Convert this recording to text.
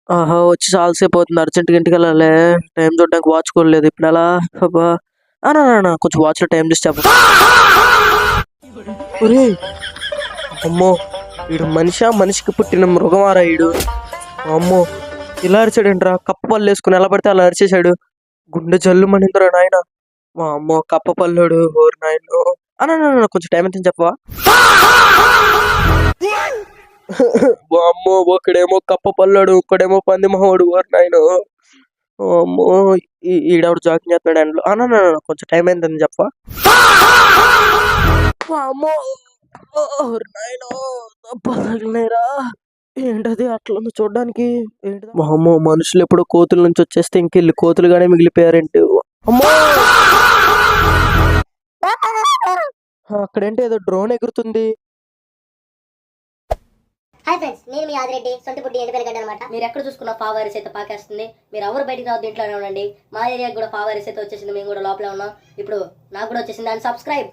ఆహా! వచ్చి చాలా సేపవుతుంది. అర్జెంట్‌గా ఇంటికెళ్ళాలి. టైం చూడడానికి వాచ్ కూడా లేదు. ఇప్పుడెలా? అబ్బా! అన్నా కొంచెం వాచ్‌లో టైం చూసి చెప్పు. ఒరేయ్! అమ్మో! ఈడు మనిషా? మనిషికి పుట్టిన మృగమారా ఈడు? అమ్మో! ఇలా అరిచాడేంట్రా? కప్ప పళ్ళేసుకొని ఎలా పడితే అలా అరిచేశాడు. గుండె జల్లుమనిందిరా నాయనా! వామ్మో! కప్ప పల్లోడు. ఓరి నాయనో! అన్నా కొంచెం టైం ఎంతని చెప్పవా? వామ్మో! ఒకడేమో కప్ప పల్లోడు, ఒక్కడేమో పంది మొహోడు. ఓరి నాయనో! వామ్మో! ఈడెవడో జాగింగ్ చేస్తున్నాడు ఎండలో. అన్నా కొంచెం టైం ఎంతని చెప్పవా? వామ్మో! ఓరి నాయనో! అబ్బా! తగిలినాయిరా! ఏంటది అట్లుంది చూడ్డానికి? ఏంటిది? వామ్మో! మనుషులెప్పుడో కోతుల నుంచి వచ్చేస్తే ఇంకెళ్ళి కోతులుగానే మిగిలిపోయారేంటి? అమ్మో! అక్కడేంటి ఏదో డ్రోన్ ఎగురుతుంది. హాయ్ ఫ్రెండ్స్, నేను మీ ఆదిరెడ్డి సొంతపుట్టి ఎండిపెరగడ్డ అనమాట. మీరు ఎక్కడ చూసుకున్న పావారిస్ అయితే పాకేస్తుంది. మీరు ఎవరు బయటికి రావద్దు, ఇంట్లోనే ఉండండి. మా ఏరియాకి కూడా పావారిస్ అయితే వచ్చేసింది. మేము కూడా లోపలే ఉన్నాం. ఇప్పుడు నాకు కూడా వచ్చేసింది. And subscribe.